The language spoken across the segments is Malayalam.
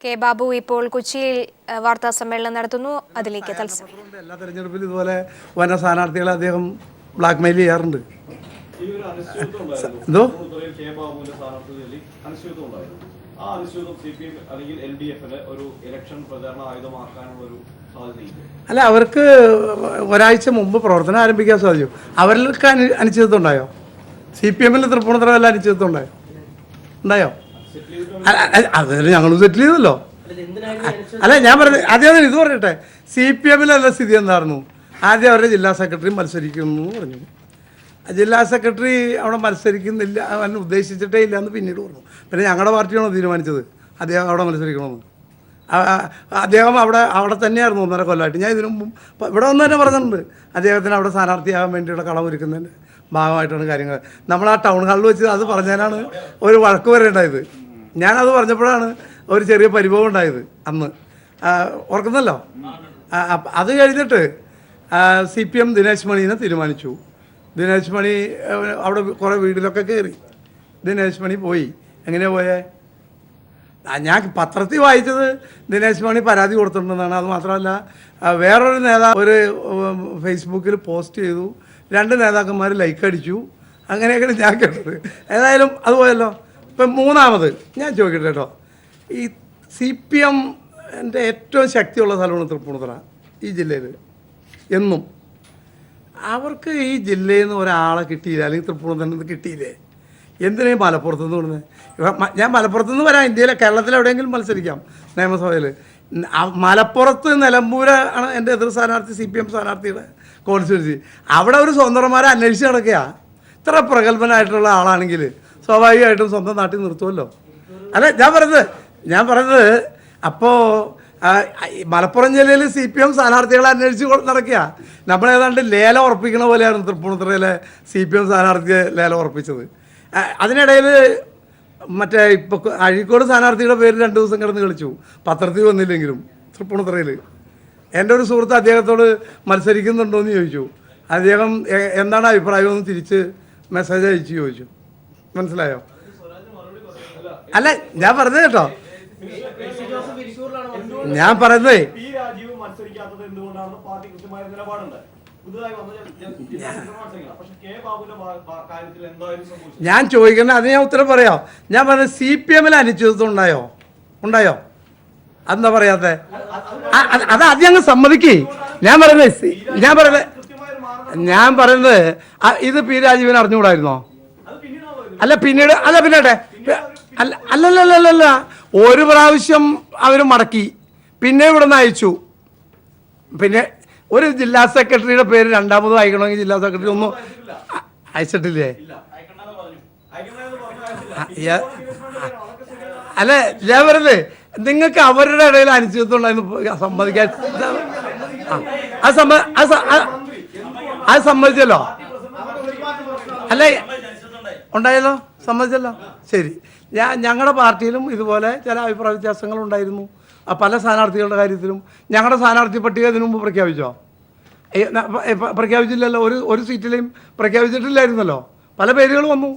കെ ബാബു ഇപ്പോൾ കൊച്ചിയിൽ വാർത്താ സമ്മേളനം നടത്തുന്നു. അതിലേക്ക് എല്ലാ തെരഞ്ഞെടുപ്പിലും ഇതുപോലെ വന സ്ഥാനാർത്ഥികളെ അദ്ദേഹം ബ്ലാക്ക്മെയിൽ ചെയ്യാറുണ്ട്. എന്തോ അല്ല, അവർക്ക് ഒരാഴ്ച മുമ്പ് പ്രവർത്തനം ആരംഭിക്കാൻ സാധിച്ചു. അവർക്ക് അനിശ്ചിതത്വം ഉണ്ടായോ? CPM തൃപ്പൂണിത്തുറ അനിശ്ചിതത്വം ഉണ്ടായോ? അതിന് ഞങ്ങൾ സെറ്റിൽ ചെയ്തല്ലോ. അല്ല, ഞാൻ പറഞ്ഞത് ആദ്യം ഇത് പറയട്ടെ. CPM സ്ഥിതി എന്തായിരുന്നു? ആദ്യം അവരുടെ ജില്ലാ സെക്രട്ടറി മത്സരിക്കുന്നു പറഞ്ഞു. ജില്ലാ സെക്രട്ടറി അവിടെ മത്സരിക്കുന്നില്ല, അവൻ ഉദ്ദേശിച്ചിട്ടേ ഇല്ല എന്ന് പിന്നീട് പറഞ്ഞു. പിന്നെ ഞങ്ങളുടെ പാർട്ടിയാണോ തീരുമാനിച്ചത് അദ്ദേഹം അവിടെ മത്സരിക്കണമെന്ന്? അദ്ദേഹം അവിടെ തന്നെയായിരുന്നു 1.5 കൊല്ലമായിട്ട്. ഞാൻ ഇതിനു മുമ്പ് ഇവിടെ വന്ന് തന്നെ പറഞ്ഞിട്ടുണ്ട്, അദ്ദേഹത്തിന് അവിടെ സ്ഥാനാർത്ഥിയാകാൻ വേണ്ടിയുള്ള കളമൊരുക്കുന്നതിൻ്റെ ഭാഗമായിട്ടാണ് കാര്യങ്ങൾ. നമ്മൾ ആ ടൗൺ ഹാളിൽ വെച്ച് അത് പറഞ്ഞതിനാണ് ഒരു വഴക്ക് വരെ ഉണ്ടായത്. ഞാനത് പറഞ്ഞപ്പോഴാണ് ഒരു ചെറിയ പരിഭവം ഉണ്ടായത് അന്ന്, ഓർക്കുന്നല്ലോ. അത് കഴിഞ്ഞിട്ട് CPM ദിനേശ് മണീനെ തീരുമാനിച്ചു. ദിനേശ് മണി അവിടെ കുറേ വീട്ടിലൊക്കെ കയറി. ദിനേശ് മണി പോയി. എങ്ങനെയാണ് പോയേ? ഞാൻ പത്രത്തിൽ വായിച്ചത് ദിനേശ് മണി പരാതി കൊടുത്തിട്ടുണ്ടെന്നാണ്. അത് മാത്രമല്ല, വേറൊരു നേതാവ് ഒരു ഫേസ്ബുക്കിൽ പോസ്റ്റ് ചെയ്തു, 2 നേതാക്കന്മാർ ലൈക്ക് അടിച്ചു. അങ്ങനെയൊക്കെയാണ് ഞാൻ കേട്ടത്. ഏതായാലും അത് പോയല്ലോ. ഇപ്പം മൂന്നാമത് ഞാൻ ചോദിക്കട്ടെ കേട്ടോ, ഈ CPMൻ്റെ ഏറ്റവും ശക്തിയുള്ള സ്ഥലമാണ് തൃപ്പൂണിത്തുറ ഈ ജില്ലയിൽ. എന്നും അവർക്ക് ഈ ജില്ലയിൽ നിന്ന് ഒരാളെ കിട്ടിയില്ല, അല്ലെങ്കിൽ തൃപ്പൂണിത്തുറ കിട്ടിയില്ലേ? എന്തിനാ മലപ്പുറത്ത് നിന്ന് വിടുന്നത്? ഞാൻ മലപ്പുറത്ത് നിന്ന് വരാം, ഇന്ത്യയിലെ കേരളത്തിൽ എവിടെയെങ്കിലും മത്സരിക്കാം നിയമസഭയിൽ. മലപ്പുറത്ത് നിലമ്പൂർ ആണ് എൻ്റെ എതിർ സ്ഥാനാർത്ഥി, CPM സ്ഥാനാർത്ഥിയുടെ കോൺസ്റ്റിറ്റ്യുവൻസി. അവിടെ ഒരു സ്വതന്ത്രന്മാരെ അന്വേഷിച്ച് നടക്കുക. ഇത്ര പ്രഗത്ഭനായിട്ടുള്ള ആളാണെങ്കിൽ സ്വാഭാവികമായിട്ടും സ്വന്തം നാട്ടിൽ നിർത്തുമല്ലോ. അല്ല, ഞാൻ പറഞ്ഞത് അപ്പോൾ മലപ്പുറം ജില്ലയിൽ CPM സ്ഥാനാർത്ഥികളെ അന്വേഷിച്ച് നടക്കുക. നമ്മളേതാണ്ട് ലേലം ഉറപ്പിക്കണ പോലെയാണ് തൃപ്പൂണിത്തുറയിലെ CPM സ്ഥാനാർത്ഥിയെ ലേലം ഉറപ്പിച്ചത്. അതിനിടയിൽ മറ്റേ ഇപ്പോൾ അഴീക്കോട് സ്ഥാനാർത്ഥിയുടെ പേര് 2 ദിവസം കിടന്ന് കളിച്ചു, പത്രത്തിൽ വന്നില്ലെങ്കിലും. തൃപ്പൂണിത്തുറയിൽ എൻ്റെ ഒരു സുഹൃത്ത് അദ്ദേഹത്തോട് മത്സരിക്കുന്നുണ്ടോ എന്ന് ചോദിച്ചു. അദ്ദേഹം എന്താണ് അഭിപ്രായം എന്ന് തിരിച്ച് മെസ്സേജ് അയച്ചു ചോദിച്ചു. മനസ്സിലായോ? അല്ല, ഞാൻ പറഞ്ഞത് കേട്ടോ, ഞാൻ പറഞ്ഞതേ ഞാൻ ചോദിക്കുന്നത് അത് ഞാൻ ഉത്തരം പറയാം. ഞാൻ പറഞ്ഞത് CPM അനിശ്ചിതത്വം ഉണ്ടായോ? അതെന്താ പറയാത്തെ? അത് ആദ്യം അങ്ങ് സമ്മതിക്കേ. ഞാൻ പറയുന്നത് ഇത് P രാജീവൻ അറിഞ്ഞുകൂടായിരുന്നോ? അല്ല, പിന്നീട് അല്ലല്ല ഒരു പ്രാവശ്യം അവർ മടക്കി, പിന്നെ ഇവിടെ നിന്ന് അയച്ചു. പിന്നെ ഒരു ജില്ലാ സെക്രട്ടറിയുടെ പേര് രണ്ടാമത് അയക്കണമെങ്കിൽ ജില്ലാ സെക്രട്ടറി ഒന്നും അയച്ചിട്ടില്ലേ? അല്ല, ഞാൻ പറയുന്നത് നിങ്ങൾക്ക് അവരുടെ ഇടയിൽ അനിശ്ചിതത്വം ഉണ്ടായിരുന്നു സമ്മതിക്കാൻ. അത് സമ്മതിച്ചല്ലോ. അല്ല, ഉണ്ടായല്ലോ, സമ്മതിച്ചല്ലോ. ശരി. ഞങ്ങളുടെ പാർട്ടിയിലും ഇതുപോലെ ചില അഭിപ്രായ വ്യത്യാസങ്ങളുണ്ടായിരുന്നു പല സ്ഥാനാർത്ഥികളുടെ കാര്യത്തിലും. ഞങ്ങളുടെ സ്ഥാനാർത്ഥി പട്ടിക ഇതിനു മുമ്പ് പ്രഖ്യാപിച്ചോ? പ്രഖ്യാപിച്ചില്ലല്ലോ. ഒരു സീറ്റിലെയും പ്രഖ്യാപിച്ചിട്ടില്ലായിരുന്നല്ലോ. പല പേരുകൾ വന്നു.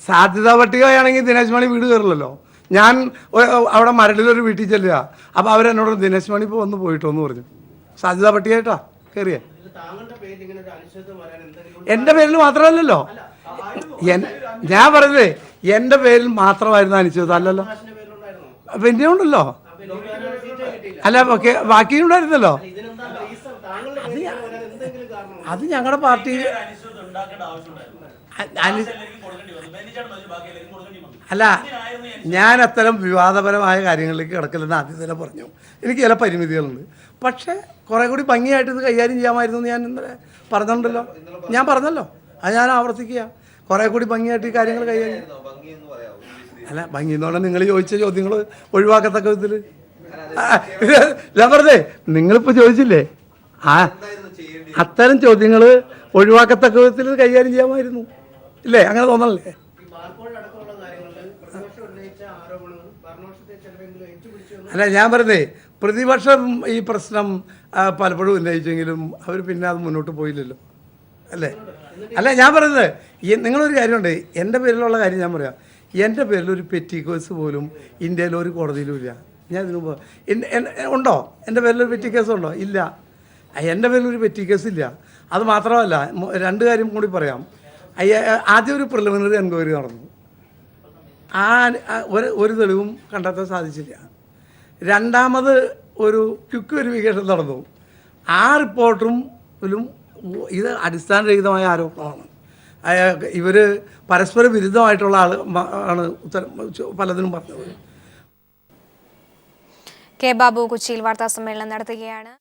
സാധ്യതാ പട്ടികയാണെങ്കിൽ ദിനേശ് മണി വീട് കയറില്ലല്ലോ. ഞാൻ അവിടെ മരടിലൊരു വീട്ടിൽ ചെല്ലുക, അപ്പോൾ അവരെന്നോട് ദിനേശ് മണി ഇപ്പോൾ വന്ന് പോയിട്ടോന്ന് പറഞ്ഞു. സാധ്യതാ പട്ടികയായിട്ടാ കയറിയേ. എൻ്റെ പേരിൽ മാത്രമല്ലല്ലോ. ഞാൻ പറഞ്ഞത് എൻ്റെ പേരിൽ മാത്രമായിരുന്നു അനിശ്ചിതത്വം, അല്ലല്ലോ. പിന്നെ ഉണ്ടല്ലോ. അല്ല, ബാക്കിയുണ്ടായിരുന്നല്ലോ. അത് ഞങ്ങളുടെ പാർട്ടി അല്ല, ഞാൻ അത്തരം വിവാദപരമായ കാര്യങ്ങളിലേക്ക് കിടക്കില്ലെന്ന് ആദ്യം തന്നെ പറഞ്ഞു. എനിക്ക് ചില പരിമിതികളുണ്ട്. പക്ഷേ കുറേ കൂടി ഭംഗിയായിട്ട് ഇത് കൈകാര്യം ചെയ്യാമായിരുന്നു എന്ന് ഞാൻ ഇന്നലെ പറഞ്ഞിട്ടുണ്ടല്ലോ. ഞാൻ പറഞ്ഞല്ലോ, അത് ഞാൻ ആവർത്തിക്കുക. കുറേ കൂടി ഭംഗിയായിട്ട് ഈ കാര്യങ്ങൾ കൈകാര്യം. അല്ല, ഭംഗി എന്ന് പറഞ്ഞാൽ നിങ്ങൾ ചോദിച്ച ചോദ്യങ്ങൾ ഒഴിവാക്കത്തക്ക വിധത്തിൽ. ഞാൻ പറഞ്ഞേ, നിങ്ങളിപ്പോൾ ചോദിച്ചില്ലേ, അത്തരം ചോദ്യങ്ങൾ ഒഴിവാക്കത്തക്ക വിധത്തിൽ കൈകാര്യം ചെയ്യാമായിരുന്നു. ഇല്ലേ? അങ്ങനെ തോന്നണല്ലേ? അല്ല, ഞാൻ പറഞ്ഞേ, പ്രതിപക്ഷം ഈ പ്രശ്നം പലപ്പോഴും ഉന്നയിച്ചെങ്കിലും അവർ പിന്നെ അത് മുന്നോട്ട് പോയില്ലല്ലോ, അല്ലേ? അല്ല, ഞാൻ പറയുന്നത് നിങ്ങളൊരു കാര്യമുണ്ട്. എൻ്റെ പേരിലുള്ള കാര്യം ഞാൻ പറയാം. എൻ്റെ പേരിൽ ഒരു പെറ്റി കേസ് പോലും ഇന്ത്യയിൽ ഒരു കോടതിയിലും ഇല്ല. ഞാൻ ഇതിനു മുമ്പ് ഉണ്ടോ? എൻ്റെ പേരിലൊരു പെറ്റി കേസ് ഉണ്ടോ? ഇല്ല. എൻ്റെ പേരിലൊരു പെറ്റി കേസ് ഇല്ല. അത് മാത്രമല്ല, രണ്ട് കാര്യം കൂടി പറയാം. ആദ്യം ഒരു പ്രിലിമിനറി എൻക്വയറി നടന്നു. ഒരു തെളിവും കണ്ടെത്താൻ സാധിച്ചില്ല. രണ്ടാമത് ഒരു ക്വിക്ക് വെരിഫിക്കേഷൻ നടന്നു. ആ റിപ്പോർട്ടും ഇത് അടിസ്ഥാനരഹിതമായ ആരോപണമാണ്. ഇവർ പരസ്പര വിരുദ്ധമായിട്ടുള്ള ആണ് ഉത്തരം പലതിനും പറഞ്ഞത്. കെ ബാബു കൊച്ചിയിൽ വാർത്താ സമ്മേളനം നടത്തുകയാണ്.